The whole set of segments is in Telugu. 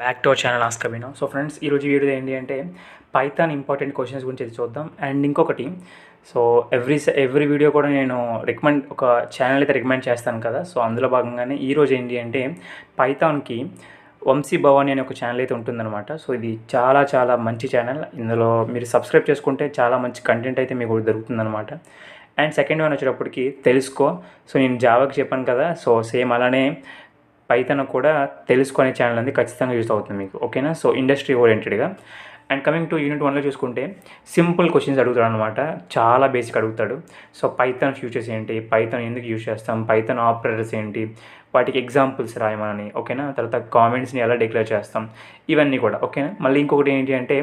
Back to our channel ask Abhinav. So friends, ఈరోజు వీడియో ఏంటి అంటే పైథాన్ ఇంపార్టెంట్ క్వశ్చన్స్ గురించి అయితే చూద్దాం. అండ్ ఇంకొకటి, సో ఎవ్రీ వీడియో కూడా నేను ఒక ఛానల్ అయితే రికమెండ్ చేస్తాను కదా. సో అందులో భాగంగానే ఈరోజు ఏంటి అంటే పైథాన్కి వంశీ భవాని అనే ఒక ఛానల్ అయితే ఉంటుందన్నమాట. సో ఇది చాలా చాలా మంచి ఛానల్. ఇందులో మీరు సబ్స్క్రైబ్ చేసుకుంటే చాలా మంచి కంటెంట్ అయితే మీకు దొరుకుతుందన్నమాట. అండ్ సెకండ్ వన్ వచ్చేటప్పటికి తెలుసుకో. సో నేను జావాకి చెప్పాను కదా, సో సేమ్ అలానే పైథాన్ కూడా తెలుసుకునే ఛానల్ అనేది ఖచ్చితంగా యూస్ అవుతుంది మీకు, ఓకేనా. సో ఇండస్ట్రీ ఓరియంటెడ్గా. అండ్ కమింగ్ టు యూనిట్ 1లో చూసుకుంటే సింపుల్ క్వశ్చన్స్ అడుగుతాడు అనమాట, చాలా బేసిక్ అడుగుతాడు. సో పైథాన్ ఫ్యూచర్స్ ఏంటి, పైథాన్ ఎందుకు యూజ్ చేస్తాం, పైథాన్ ఆపరేటర్స్ ఏంటి, వాటికి ఎగ్జాంపుల్స్ రాయమని, ఓకేనా. తర్వాత కామెంట్స్ని ఎలా డిక్లేర్ చేస్తాం, ఇవన్నీ కూడా, ఓకేనా. మళ్ళీ ఇంకొకటి ఏంటి అంటే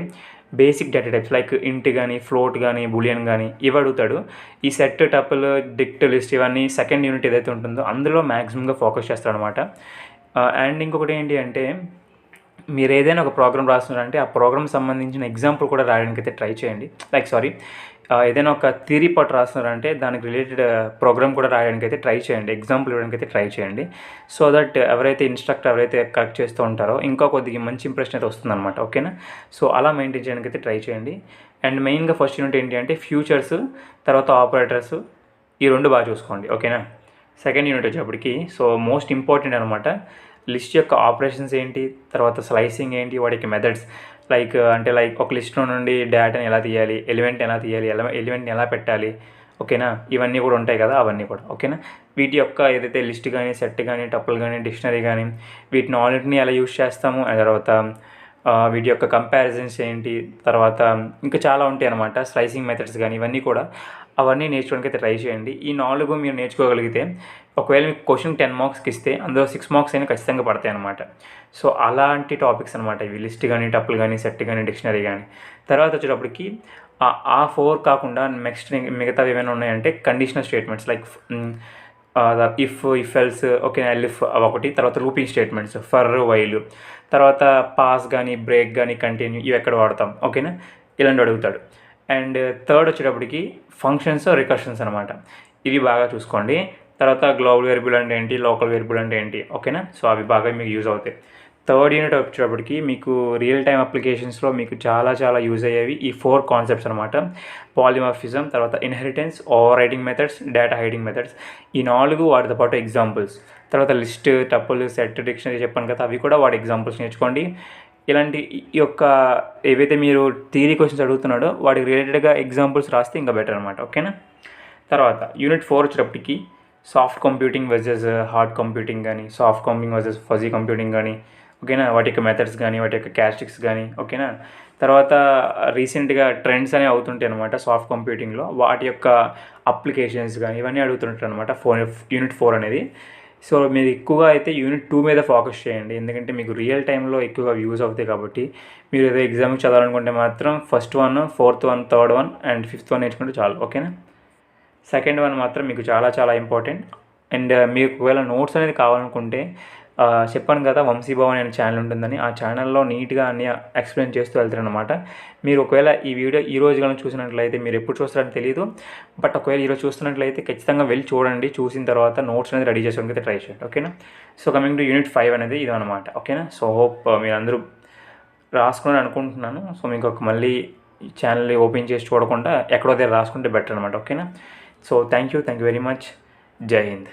బేసిక్ డేటా టైప్స్ లైక్ ఇంట్ కానీ, ఫ్లోట్ కానీ, బులియన్ కానీ ఇవి అడుగుతాడు. ఈ సెట్, టపుల్, డిక్ట్, లిస్ట్ ఇవన్నీ సెకండ్ యూనిట్ ఏదైతే ఉంటుందో అందులో మ్యాక్సిమంగా ఫోకస్ చేస్తాడు అనమాట. అండ్ ఇంకొకటి ఏంటి అంటే మీరు ఏదైనా ఒక ప్రోగ్రామ్ రాస్తున్నారంటే ఆ ప్రోగ్రామ్ సంబంధించిన ఎగ్జాంపుల్ కూడా రాయడానికి అయితే ట్రై చేయండి. ఏదైనా ఒక థియరీ పార్ట్ రాస్తున్నారంటే దానికి రిలేటెడ్ ప్రోగ్రామ్ కూడా రాయడానికి అయితే ట్రై చేయండి, ఎగ్జాంపుల్ ఇవ్వడానికి అయితే ట్రై చేయండి. సో దట్ ఎవరైతే కరెక్ట్ చేస్తూ ఉంటారో ఇంకా కొద్దిగా మంచి ఇంప్రెషన్ అయితే వస్తుందన్నమాట, ఓకేనా. సో అలా మెయింటైన్ చేయడానికి అయితే ట్రై చేయండి. అండ్ మెయిన్గా ఫస్ట్ యూనిట్ ఏంటి అంటే ఫ్యూచర్స్, తర్వాత ఆపరేటర్స్, ఈ రెండు బాగా చూసుకోండి, ఓకేనా. సెకండ్ యూనిట్ వచ్చేప్పటికి సో మోస్ట్ ఇంపార్టెంట్ అనమాట, లిస్ట్ యొక్క ఆపరేషన్స్ ఏంటి, తర్వాత స్లైసింగ్ ఏంటి, వాటికి మెథడ్స్ లైక్ ఒక లిస్ట్లో నుండి డేటాని ఎలా తీయాలి, ఎలిమెంట్ని ఎలా పెట్టాలి, ఓకేనా. ఇవన్నీ కూడా ఉంటాయి కదా, అవన్నీ కూడా, ఓకేనా. వీటి యొక్క ఏదైతే లిస్ట్ కానీ, సెట్ కానీ, టపుల్ కానీ, డిక్షనరీ కానీ, వీటిని ఆల్రెడీ ఎలా యూజ్ చేస్తాము, తర్వాత వీటి యొక్క కంపారిజన్స్ ఏంటి, తర్వాత ఇంకా చాలా ఉంటాయి అనమాట, స్లైసింగ్ మెథడ్స్ కానీ, ఇవన్నీ కూడా అవన్నీ నేర్చుకోవడానికి అయితే ట్రై చేయండి. ఈ 4 మీరు నేర్చుకోగలిగితే ఒకవేళ మీకు క్వశ్చన్ 10 మార్క్స్కి ఇస్తే అందులో 6 మార్క్స్ అయినా ఖచ్చితంగా పడతాయి అనమాట. సో అలాంటి టాపిక్స్ అనమాట ఇవి, లిస్ట్ కానీ, టపుల్ కానీ, సెట్ కానీ, డిక్షనరీ కానీ. తర్వాత వచ్చేటప్పటికి ఆ 4 కాకుండా నెక్స్ట్ మిగతావి ఏమైనా ఉన్నాయంటే conditional statements like if else, okay, elif ఒకటి, తర్వాత లూపింగ్ స్టేట్మెంట్స్, ఫర్, వైల్, తర్వాత పాస్ కానీ, బ్రేక్ కానీ, కంటిన్యూ, ఇవి ఎక్కడ వాడతాం, ఓకేనా. ఇలాంటి అడుగుతాడు. అండ్ థర్డ్ వచ్చేటప్పటికి ఫంక్షన్స్, రికర్షన్స్ అనమాట, ఇవి బాగా చూసుకోండి. తర్వాత గ్లోబల్ వేరియబుల్ అంటే ఏంటి, లోకల్ వేరియబుల్ అంటే ఏంటి, ఓకేనా. సో అవి బాగా మీకు యూజ్ అవుతాయి. థర్డ్ యూనిట్ వచ్చేటప్పటికి మీకు రియల్ టైమ్ అప్లికేషన్స్లో మీకు చాలా చాలా యూజ్ అయ్యేవి ఈ 4 కాన్సెప్ట్స్ అనమాట. పాలిమార్ఫిజం, తర్వాత inheritance, over riding methods, data hiding methods, ఈ 4 వాటితో పాటు ఎగ్జాంపుల్స్. తర్వాత లిస్ట్, టపుల్, సెట్, డిక్షనరీ చెప్పాను కదా, అవి కూడా వాటి ఎగ్జాంపుల్స్ నేర్చుకోండి. ఇలాంటి ఈ యొక్క ఏవైతే మీరు థియరీ క్వశ్చన్స్ అడుగుతున్నాడో వాటికి రిలేటెడ్గా ఎగ్జాంపుల్స్ రాస్తే ఇంకా బెటర్ అనమాట, ఓకేనా. తర్వాత యూనిట్ 4 వచ్చేటప్పటికి soft computing versus hard computing కానీ, soft computing versus fuzzy computing కానీ, ఓకేనా. వాటి యొక్క మెథడ్స్ కానీ, వాటి యొక్క క్యారెక్టరిస్టిక్స్ కానీ, ఓకేనా. తర్వాత రీసెంట్గా ట్రెండ్స్ అనేవి అవుతుంటాయి అనమాట సాఫ్ట్ కంప్యూటింగ్లో, వాటి యొక్క అప్లికేషన్స్ కానీ ఇవన్నీ అడుగుతుంటారు అనమాట యూనిట్ 4 అనేది. సో మీరు ఎక్కువగా అయితే యూనిట్ 2 మీద ఫోకస్ చేయండి, ఎందుకంటే మీకు రియల్ టైంలో ఎక్కువగా యూజ్ అవుతాయి కాబట్టి. మీరు ఏదో ఎగ్జామ్కి చదవాలనుకుంటే మాత్రం first 1, 4th 1, 3rd 1 and 5th 1 నేర్చుకుంటే చాలు, ఓకేనా. సెకండ్ 1 మాత్రం మీకు చాలా చాలా ఇంపార్టెంట్. అండ్ మీకు ఒకవేళ నోట్స్ అనేది కావాలనుకుంటే చెప్పాను కదా వంశీ భవన్ అనే ఛానల్ ఉంటుందని, ఆ ఛానల్లో నీట్గా అన్ని ఎక్స్ప్లెయిన్ చేస్తూ వెళ్తారనమాట. మీరు ఒకవేళ ఈ వీడియో ఈ రోజు కానీ చూసినట్లయితే, మీరు ఎప్పుడు చూస్తారని తెలియదు, బట్ ఒకవేళ ఈరోజు చూస్తున్నట్లయితే ఖచ్చితంగా వెళ్ళి చూడండి, చూసిన తర్వాత నోట్స్ అనేది రెడీ చేసుకోవడానికి ట్రై చేయండి, ఓకేనా. సో కమింగ్ టు యూనిట్ 5 అనేది ఇది అనమాట, ఓకేనా. సో హోప్ మీరు అందరూ రాసుకుని అనుకుంటున్నాను. సో మీకు మళ్ళీ ఛానల్ ఓపెన్ చేసి చూడకుండా ఎక్కడో దగ్గర రాసుకుంటే బెటర్ అనమాట, ఓకేనా. So thank you very much. జై హింద్.